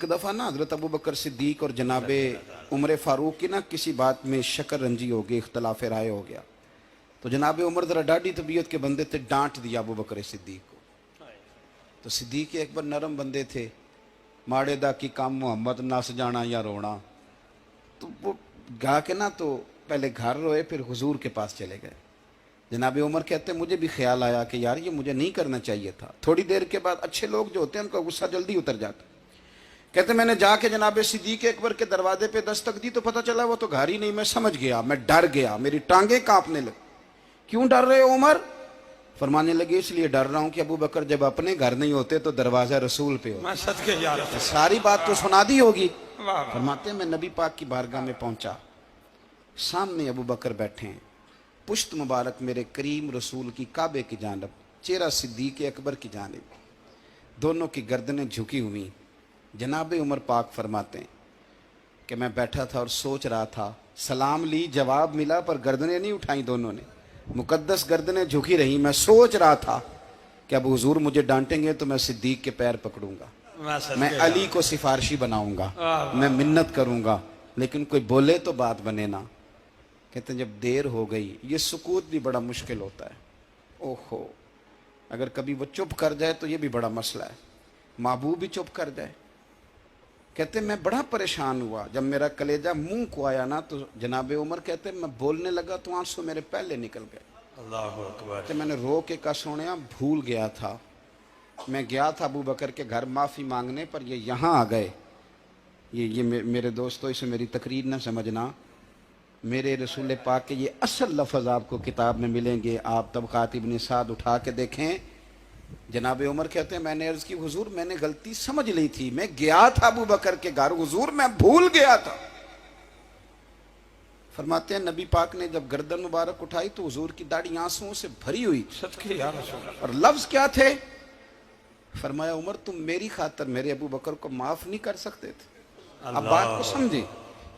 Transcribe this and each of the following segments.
एक दफ़ा ना हज़रत अबू बकर सिद्दीक और जनाबे उमर फ़ारूक की ना किसी बात में शक्कर रंजी हो गई, इख्तलाफ राय हो गया। तो जनाबे उमर ज़रा डाढ़ी तबीयत के बंदे थे, डांट दिया अबू बकर सिद्दीक को। तो सिद्दीक एक बार नरम बंदे थे, माड़े दा की काम मोहम्मद नस जाना या रोना। तो वो गा के ना तो पहले घर रोए, फिर हुजूर के पास चले गए। जनाब उमर कहते मुझे भी ख्याल आया कि यार ये मुझे नहीं करना चाहिए था। थोड़ी देर के बाद अच्छे लोग जो होते हैं उनका गुस्सा जल्दी उतर जाता। कहते मैंने जाके जनाब सिद्दीक अकबर के दरवाजे पे दस्तक दी तो पता चला वो तो घर ही नहीं। मैं समझ गया, मैं डर गया, मेरी टांगे कांपने लगी। क्यों डर रहे हो उमर? फरमाने लगे इसलिए डर रहा हूं कि अबू बकर जब अपने घर नहीं होते तो दरवाजा रसूल पे हो। सारी बात तो सुना दी होगी। फरमाते मैं नबी पाक की बारगाह में पहुंचा, सामने अबू बकर बैठे हैं, पुश्त मुबारक मेरे करीम रसूल की काबे की जानब, चेहरा सिद्दीक अकबर की जानब, दोनों की गर्दनें झुकी हुई। जनाब उमर पाक फरमाते हैं कि मैं बैठा था और सोच रहा था, सलाम ली, जवाब मिला, पर गर्दनें नहीं उठाई दोनों ने, मुकद्दस गर्दनें झुकी रही। मैं सोच रहा था कि अब हुजूर मुझे डांटेंगे तो मैं सिद्दीक के पैर पकड़ूंगा, मैं अली को सिफारशी बनाऊंगा, मैं मिन्नत करूंगा, लेकिन कोई बोले तो बात बने ना। कहते हैं जब देर हो गई, ये सुकूत भी बड़ा मुश्किल होता है। ओहो, अगर कभी वो चुप कर जाए तो ये भी बड़ा मसला है, महबूब भी चुप कर जाए। कहते मैं बड़ा परेशान हुआ, जब मेरा कलेजा मुंह को आया ना तो जनाब उमर कहते मैं बोलने लगा तो आंसू मेरे पहले निकल गए। अल्लाह अकबर। तो मैंने रो के कहा सोनिया भूल गया था, मैं गया था अबू बकर के घर माफ़ी मांगने, पर ये यहाँ आ गए। ये मेरे दोस्तों इसे मेरी तकरीर न समझना, मेरे रसूल पाक के ये असल लफ्ज़ आपको किताब में मिलेंगे। आप तबक़ात इब्न साद उठा के देखें। जनाब उमर कहते हैं मैंने अर्ज़ की हुजूर मैंने गलती समझ ली थी, मैं गया था अबू बकर के घर, हुजूर मैं भूल गया था। फरमाते हैं नबी पाक ने जब गर्दन मुबारक उठाई तो हुजूर की दाढ़ी आंसुओं से भरी हुई। और लफ्ज़ क्या थे? फरमाया उमर तुम मेरी खातर मेरे अबू बकर को माफ़ नहीं कर सकते थे? अब बात को समझे,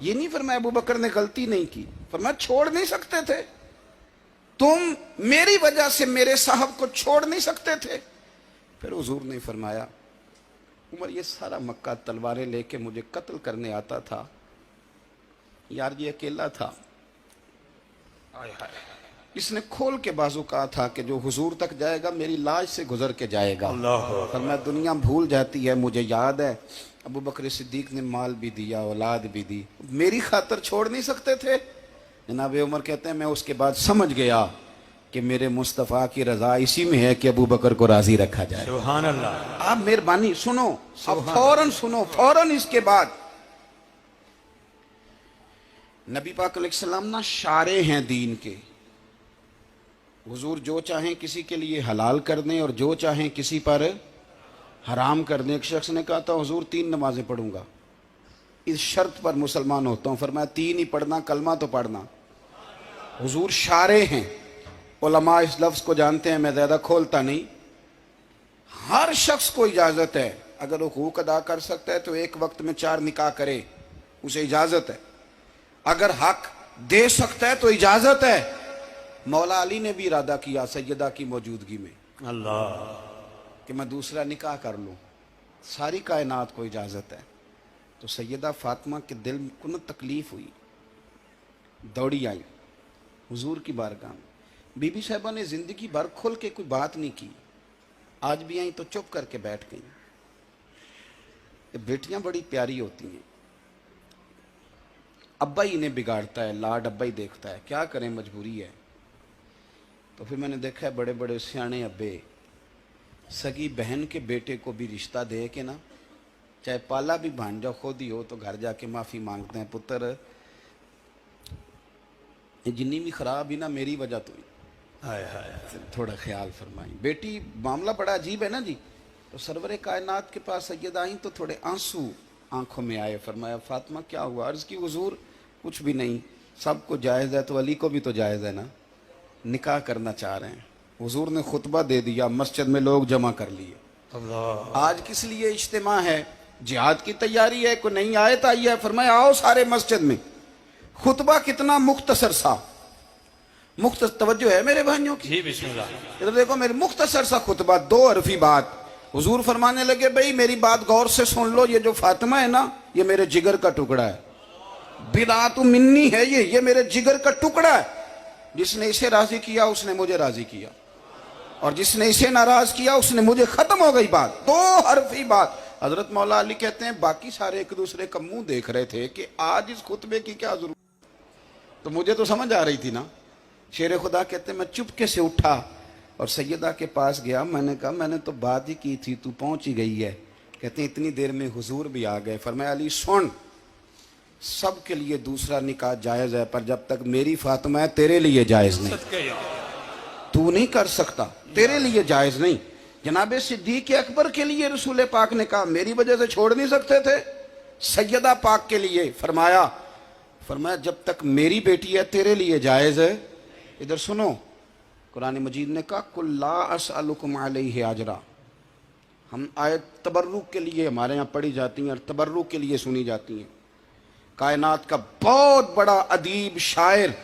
ये नहीं फरमाया अबू बकर ने गलती नहीं की, फरमाया छोड़ नहीं सकते थे, तुम मेरी वजह से मेरे साहब को छोड़ नहीं सकते थे। फिर हुजूर ने फरमाया उमर ये सारा मक्का तलवारें लेके मुझे कत्ल करने आता था, यार ये अकेला था, इसने खोल के बाजू कहा था कि जो हुजूर तक जाएगा मेरी लाश से गुजर के जाएगा। फरमाया दुनिया भूल जाती है, मुझे याद है अबू बकर सिद्दीक ने माल भी दिया, औलाद भी दी, मेरी खातर छोड़ नहीं सकते थे। जनाब उमर कहते हैं मैं उसके बाद समझ गया कि मेरे मुस्तफ़ा की रजा इसी में है कि अबू बकर को राजी रखा जाए। सुभान अल्लाह। आप मेहरबानी सुनो, अब फौरन सुनो, फौरन इसके बाद नबी पाक अलैहिस्सलाम ना शारे हैं दीन के। हुजूर जो चाहें किसी के लिए हलाल कर दें और जो चाहें किसी पर हराम कर दें। एक शख्स ने कहा था हुजूर 3 नमाजें पढ़ूंगा, इस शर्त पर मुसलमान होता हूं। फरमाया 3 ही पढ़ना, कलमा तो पढ़ना। हुजूर शारे हैं, उलमा इस लफ्ज़ को जानते हैं, मैं ज़्यादा खोलता नहीं। हर शख्स को इजाज़त है, अगर वो हुकूक अदा कर सकता है तो एक वक्त में 4 निकाह करे, उसे इजाज़त है। अगर हक दे सकता है तो इजाज़त है। मौला अली ने भी इरादा किया सैयदा की मौजूदगी में अल्लाह कि मैं दूसरा निकाह कर लूँ, सारी कायनात को इजाज़त है। तो सैयदा फातिमा के दिल को न तकलीफ़ हुई, दौड़ी आई हुजूर की बारगाह में। बीबी साहिबा ने ज़िंदगी भर खुल के कोई बात नहीं की, आज भी आई तो चुप करके बैठ गई। बेटियां बड़ी प्यारी होती हैं, अब्बा ही इन्हें बिगाड़ता है, लाड अब्बा ही देखता है, क्या करें मजबूरी है। तो फिर मैंने देखा है बड़े बड़े सियाने अब्बे सगी बहन के बेटे को भी रिश्ता दे के ना, चाहे पाला भी भांजा खुद ही हो, तो घर जाके माफ़ी मांगते हैं, पुत्र ये जिन्नी भी खराब ही ना मेरी वजह तो ही, थोड़ा ख्याल फरमाई। बेटी मामला बड़ा अजीब है ना जी। तो सरवरे कायनात के पास सैयद आई तो थोड़े आंसू आंखों में आए। फरमाया फातिमा क्या हुआ? अर्ज़ की हुजूर कुछ भी नहीं, सबको जायज़ है तो अली को भी तो जायज़ है ना, निकाह करना चाह रहे हैं। हुजूर ने खुतबा दे दिया, मस्जिद में लोग जमा कर लिए। आज किस लिए इज्तिमा है? जिहाद की तैयारी है, कोई नई आयत आई है, फरमाया आओ सारे मस्जिद में। खुतबा कितना मुख्तसर सा, तवज्जो है मेरे भाइयों की? इधर देखो मेरे मुख्तसर सा खुतबा, 2 हरफी बात। हुजूर फरमाने लगे भाई मेरी बात गौर से सुन लो, ये जो फातिमा है ना ये मेरे जिगर का टुकड़ा है, बिदात मिन्नी है, ये मेरे जिगर का टुकड़ा है। जिसने इसे राजी किया उसने मुझे राजी किया, और जिसने इसे नाराज किया उसने मुझे। खत्म हो गई बात, दो हरफी बात। हजरत मौला अली कहते हैं बाकी सारे एक दूसरे का मुंह देख रहे थे कि आज इस खुतबे की क्या जरूरत, तो मुझे तो समझ आ रही थी ना। शेर खुदा कहते हैं मैं चुपके से उठा और सैयदा के पास गया, मैंने कहा मैंने तो बात ही की थी, तू पहुंच ही गई है। कहते हैं इतनी देर में हुजूर भी आ गए। फरमाया अली सुन, सब के लिए दूसरा निकाह जायज है, पर जब तक मेरी फातिमा है तेरे लिए जायज नहीं, तू नहीं कर सकता, तेरे लिए जायज नहीं। जनाबे सिद्दीक अकबर के लिए रसूल पाक ने कहा मेरी वजह से छोड़ नहीं सकते थे, सैयदा पाक के लिए फरमाया जब तक मेरी बेटी है तेरे लिए जायज है। इधर सुनो, कुरान मजीद ने कहा कुल्ला असअलुकुम अलैहि अजरा। हम आयत तबर्रुक के लिए हमारे यहाँ पढ़ी जाती हैं और तबर्रुक के लिए सुनी जाती हैं। कायनात का बहुत बड़ा अदीब शायर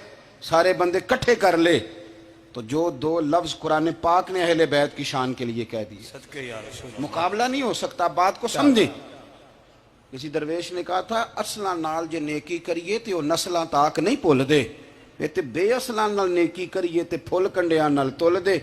सारे बंदे इकट्ठे कर ले तो जो दो लफ्ज कुरान पाक ने अहले बैत की शान के लिए कह दिए, मुकाबला नहीं हो सकता। बात को समझे। किसी दरवेश ने कहा था असला नाल जे नेकी करिए ते वो नस्लां ताक नहीं भुल दे, ते बेअसलां नाल नेकी करिए ते फुल कंडियां नाल तुल दे।